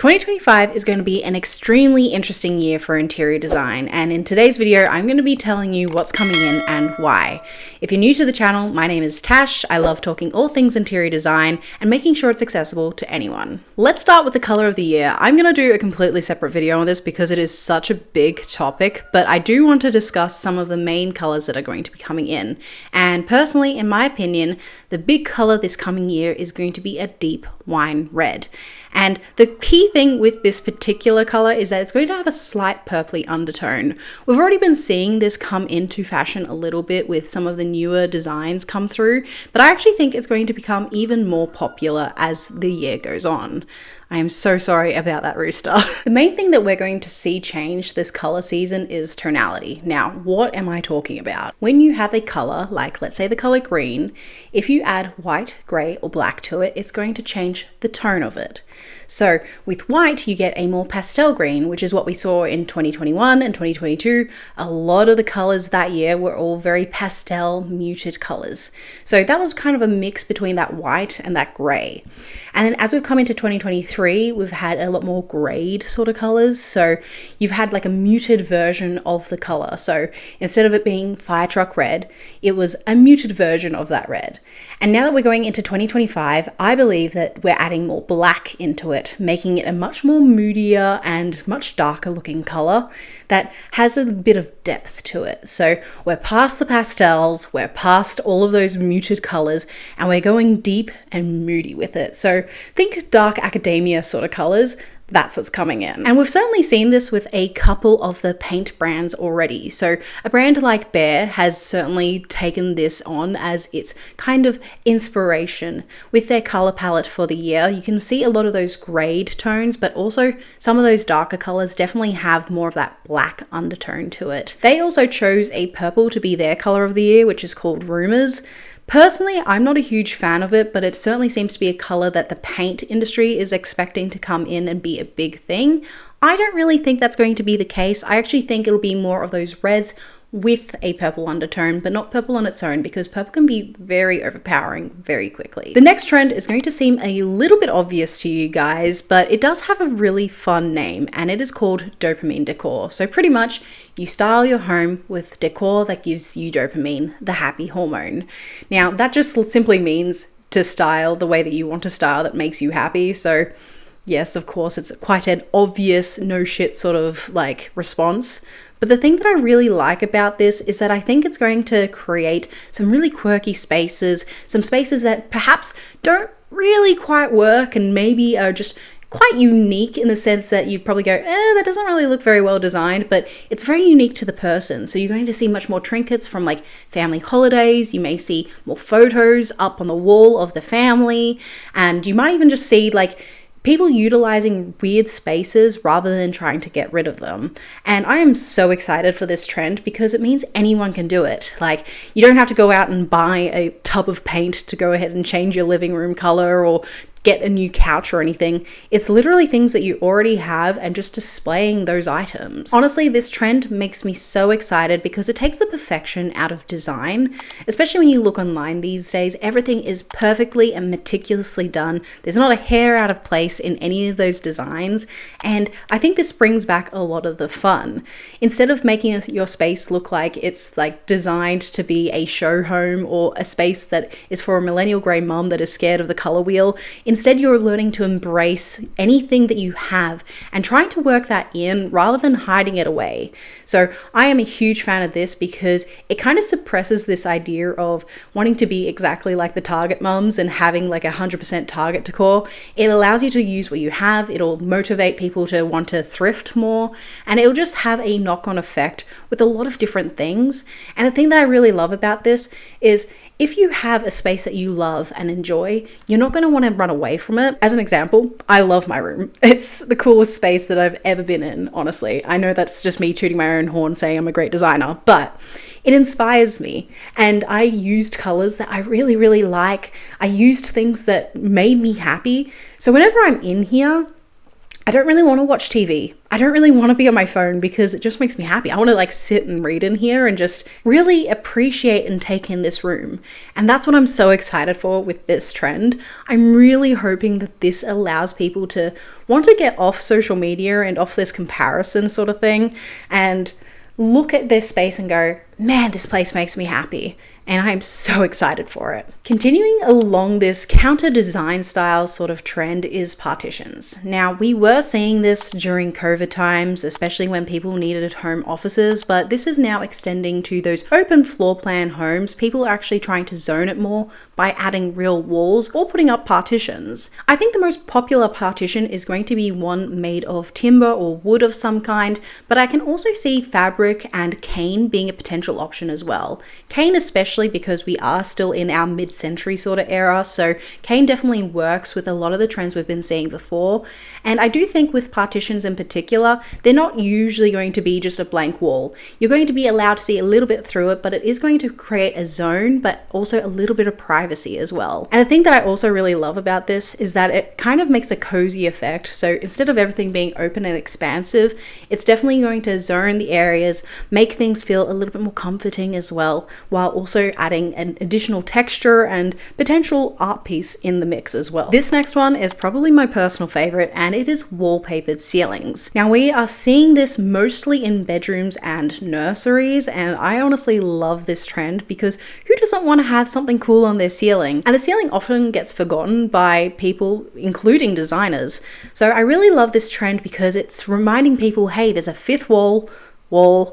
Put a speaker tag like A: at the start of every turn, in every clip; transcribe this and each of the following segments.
A: 2025 is going to be an extremely interesting year for interior design, and in today's video I'm going to be telling you what's coming in and why. If you're new to the channel, my name is Tash. I love talking all things interior design and making sure it's accessible to anyone. Let's start with the color of the year. I'm going to do a completely separate video on this because it is such a big topic, but I do want to discuss some of the main colors that are going to be coming in. And personally, in my opinion, the big color this coming year is going to be a deep wine red. And the key thing with this particular color is that it's going to have a slight purpley undertone. We've already been seeing this come into fashion a little bit with some of the newer designs come through, but I actually think it's going to become even more popular as the year goes on. I am so sorry about that rooster. The main thing that we're going to see change this color season is tonality. Now, what am I talking about? When you have a color, like let's say the color green, if you add white, gray, or black to it, it's going to change the tone of it. So with white, you get a more pastel green, which is what we saw in 2021 and 2022. A lot of the colors that year were all very pastel, muted colors. So that was kind of a mix between that white and that gray. And then as we've come into 2023, we've had a lot more grayed sort of colors. So you've had like a muted version of the color. So instead of it being fire truck red, it was a muted version of that red. And now that we're going into 2025, I believe that we're adding more black into it, making it a much more moodier and much darker looking color that has a bit of depth to it. So we're past the pastels, we're past all of those muted colors, and we're going deep and moody with it. So think dark academia sort of colors. That's what's coming in. And we've certainly seen this with a couple of the paint brands already. So a brand like Behr has certainly taken this on as its kind of inspiration with their color palette for the year. You can see a lot of those grayed tones, but also some of those darker colors definitely have more of that black undertone to it. They also chose a purple to be their color of the year, which is called Rumors. Personally, I'm not a huge fan of it, but it certainly seems to be a color that the paint industry is expecting to come in and be a big thing. I don't really think that's going to be the case. I actually think it'll be more of those reds with a purple undertone, but not purple on its own, because purple can be very overpowering very quickly. The next trend is going to seem a little bit obvious to you guys, but it does have a really fun name, and it is called dopamine decor. So pretty much you style your home with decor that gives you dopamine, the happy hormone. Now that just simply means to style the way that you want to style that makes you happy. So yes, of course, it's quite an obvious no shit sort of like response. But the thing that I really like about this is that I think it's going to create some really quirky spaces, some spaces that perhaps don't really quite work and maybe are just quite unique in the sense that you'd probably go, that doesn't really look very well designed, but it's very unique to the person. So you're going to see much more trinkets from like family holidays. You may see more photos up on the wall of the family, and you might even just see like people utilizing weird spaces rather than trying to get rid of them. And I am so excited for this trend because it means anyone can do it. Like, you don't have to go out and buy a tub of paint to go ahead and change your living room color or get a new couch or anything. It's literally things that you already have and just displaying those items. Honestly, this trend makes me so excited because it takes the perfection out of design. Especially when you look online these days, everything is perfectly and meticulously done. There's not a hair out of place in any of those designs. And I think this brings back a lot of the fun. Instead of making your space look like it's like designed to be a show home or a space that is for a millennial grey mum that is scared of the color wheel, instead, you're learning to embrace anything that you have and trying to work that in rather than hiding it away. So I am a huge fan of this because it kind of suppresses this idea of wanting to be exactly like the Target mums and having like 100% Target decor. It allows you to use what you have. It'll motivate people to want to thrift more, and it'll just have a knock-on effect with a lot of different things. And the thing that I really love about this is if you have a space that you love and enjoy, you're not going to want to run away from it. As an example, I love my room. It's the coolest space that I've ever been in, honestly. I know that's just me tooting my own horn saying I'm a great designer, but it inspires me. And I used colors that I really, really like. I used things that made me happy. So whenever I'm in here, I don't really want to watch TV. I don't really want to be on my phone because it just makes me happy. I want to like sit and read in here and just really appreciate and take in this room. And that's what I'm so excited for with this trend. I'm really hoping that this allows people to want to get off social media and off this comparison sort of thing and look at this space and go, man, this place makes me happy. And I'm so excited for it. Continuing along this counter design style sort of trend is partitions. Now, we were seeing this during COVID times, especially when people needed home offices, but this is now extending to those open floor plan homes. People are actually trying to zone it more by adding real walls or putting up partitions. I think the most popular partition is going to be one made of timber or wood of some kind, but I can also see fabric and cane being a potential option as well. Cane especially because we are still in our mid-century sort of era, so cane definitely works with a lot of the trends we've been seeing before. And I do think with partitions in particular, they're not usually going to be just a blank wall. You're going to be allowed to see a little bit through it, but it is going to create a zone, but also a little bit of privacy as well. And the thing that I also really love about this is that it kind of makes a cozy effect. So instead of everything being open and expansive, it's definitely going to zone the areas, make things feel a little bit more comforting as well, while also adding an additional texture and potential art piece in the mix as well. This next one is probably my personal favorite, and it is wallpapered ceilings. Now, we are seeing this mostly in bedrooms and nurseries, and I honestly love this trend because who doesn't want to have something cool on their ceiling? And the ceiling often gets forgotten by people, including designers. So I really love this trend because it's reminding people, hey, there's a fifth wall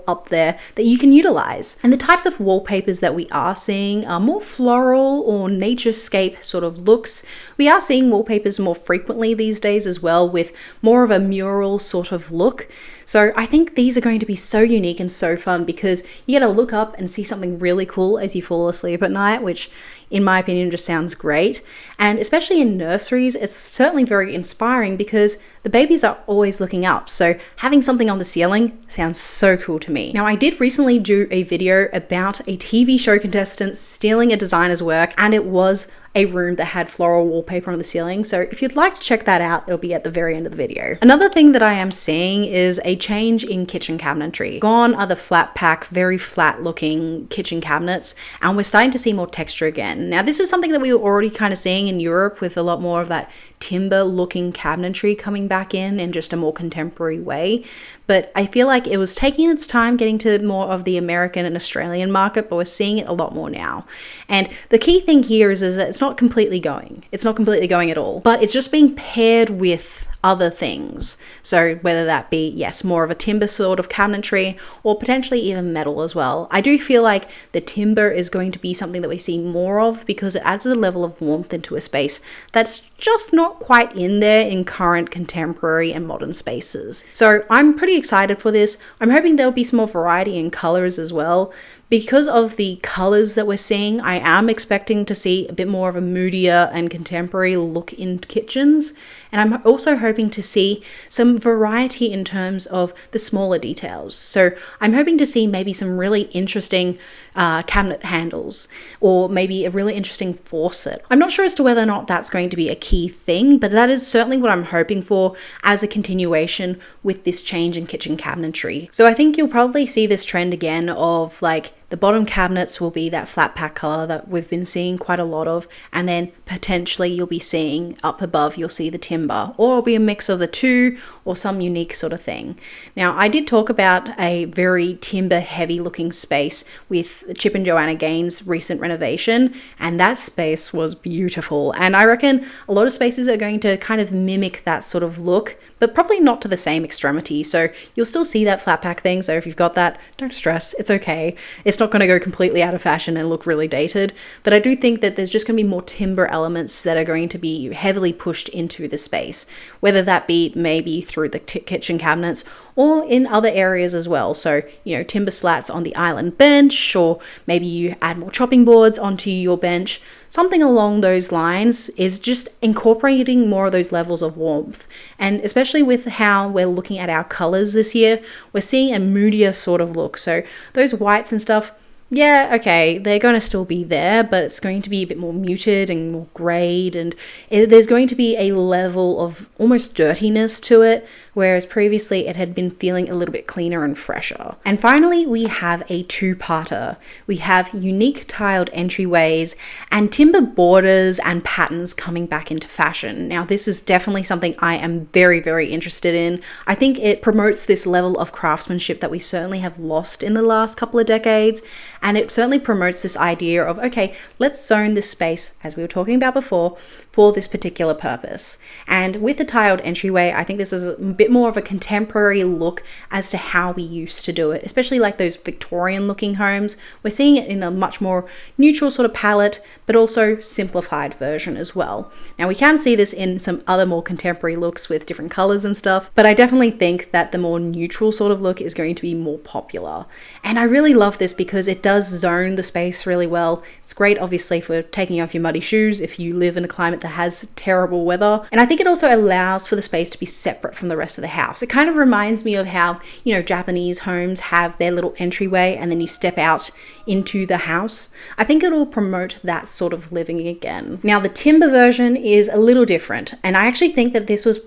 A: up there that you can utilize. And the types of wallpapers that we are seeing are more floral or naturescape sort of looks. We are seeing wallpapers more frequently these days as well, with more of a mural sort of look. So I think these are going to be so unique and so fun because you get to look up and see something really cool as you fall asleep at night, which in my opinion just sounds great. And especially in nurseries, it's certainly very inspiring because the babies are always looking up. So having something on the ceiling sounds so cool to me. Now, I did recently do a video about a TV show contestant stealing a designer's work, and it was a room that had floral wallpaper on the ceiling. So if you'd like to check that out, it'll be at the very end of the video. Another thing that I am seeing is a change in kitchen cabinetry. Gone are the flat pack, very flat looking kitchen cabinets, and we're starting to see more texture again. Now, this is something that we were already kind of seeing in Europe with a lot more of that timber looking cabinetry coming back in just a more contemporary way. But I feel like it was taking its time getting to more of the American and Australian market, but we're seeing it a lot more now. And the key thing here is that it's not completely going. It's not completely going at all, but it's just being paired with other things. So whether that be, yes, more of a timber sort of cabinetry or potentially even metal as well. I do feel like the timber is going to be something that we see more of because it adds a level of warmth into a space that's just not quite in there in current contemporary and modern spaces. So I'm pretty excited for this. I'm hoping there'll be some more variety in colors as well. Because of the colors that we're seeing, I am expecting to see a bit more of a moodier and contemporary look in kitchens. And I'm also hoping to see some variety in terms of the smaller details. So I'm hoping to see maybe some really interesting cabinet handles or maybe a really interesting faucet. I'm not sure as to whether or not that's going to be a key thing, but that is certainly what I'm hoping for as a continuation with this change in kitchen cabinetry. So I think you'll probably see this trend again of like the bottom cabinets will be that flat pack color that we've been seeing quite a lot of, and then potentially you'll be seeing up above, you'll see the timber, or it'll be a mix of the two or some unique sort of thing. Now, I did talk about a very timber heavy looking space with Chip and Joanna Gaines' recent renovation, and that space was beautiful. And I reckon a lot of spaces are going to kind of mimic that sort of look, but probably not to the same extremity. So you'll still see that flat pack thing. So if you've got that, don't stress, it's okay. It's not going to go completely out of fashion and look really dated, but I do think that there's just going to be more timber elements that are going to be heavily pushed into the space, whether that be maybe through the kitchen cabinets or in other areas as well. So, you know, timber slats on the island bench, or maybe you add more chopping boards onto your bench. Something along those lines is just incorporating more of those levels of warmth. And especially with how we're looking at our colors this year, we're seeing a moodier sort of look. So those whites and stuff, yeah, okay, they're going to still be there, but it's going to be a bit more muted and more grayed, and there's going to be a level of almost dirtiness to it, whereas previously it had been feeling a little bit cleaner and fresher. And finally, we have a two-parter. We have unique tiled entryways and timber borders and patterns coming back into fashion. Now, this is definitely something I am very, very interested in. I think it promotes this level of craftsmanship that we certainly have lost in the last couple of decades. And it certainly promotes this idea of, okay, let's zone this space, as we were talking about before, for this particular purpose. And with the tiled entryway, I think this is a bit more of a contemporary look as to how we used to do it, especially like those Victorian looking homes. We're seeing it in a much more neutral sort of palette, but also simplified version as well. Now we can see this in some other more contemporary looks with different colors and stuff, but I definitely think that the more neutral sort of look is going to be more popular. And I really love this because it does zone the space really well. It's great obviously for taking off your muddy shoes if you live in a climate that has terrible weather. And I think it also allows for the space to be separate from the rest of the house. It kind of reminds me of how, you know, Japanese homes have their little entryway and then you step out into the house. I think it'll promote that sort of living again. Now the timber version is a little different, and I actually think that this was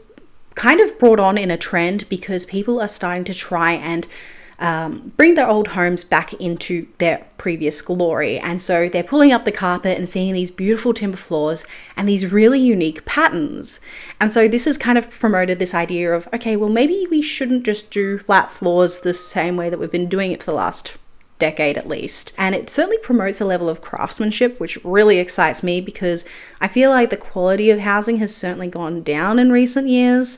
A: kind of brought on in a trend because people are starting to try and bring their old homes back into their previous glory. And so they're pulling up the carpet and seeing these beautiful timber floors and these really unique patterns. And so this has kind of promoted this idea of, okay, well, maybe we shouldn't just do flat floors the same way that we've been doing it for the last decade at least. And it certainly promotes a level of craftsmanship, which really excites me because I feel like the quality of housing has certainly gone down in recent years,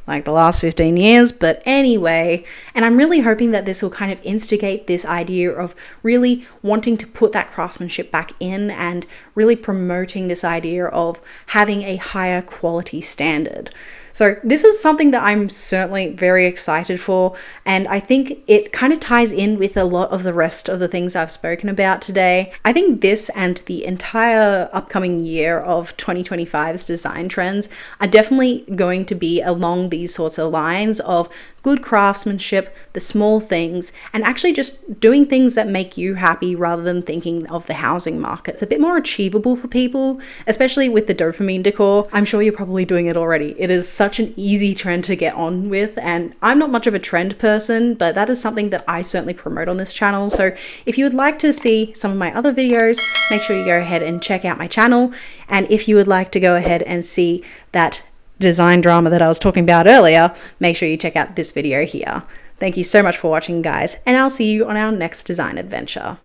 A: like the last 15 years. But anyway, and I'm really hoping that this will kind of instigate this idea of really wanting to put that craftsmanship back in and really promoting this idea of having a higher quality standard. So this is something that I'm certainly very excited for, and I think it kind of ties in with a lot of the rest of the things I've spoken about today. I think this and the entire upcoming year of 2025's design trends are definitely going to be along these sorts of lines of good craftsmanship, the small things, and actually just doing things that make you happy rather than thinking of the housing market. It's a bit more achievable for people, especially with the dopamine decor. I'm sure you're probably doing it already. It is such an easy trend to get on with, and I'm not much of a trend person, but that is something that I certainly promote on this channel. So if you would like to see some of my other videos, make sure you go ahead and check out my channel. And if you would like to go ahead and see that design drama that I was talking about earlier, make sure you check out this video here. Thank you so much for watching, guys, and I'll see you on our next design adventure.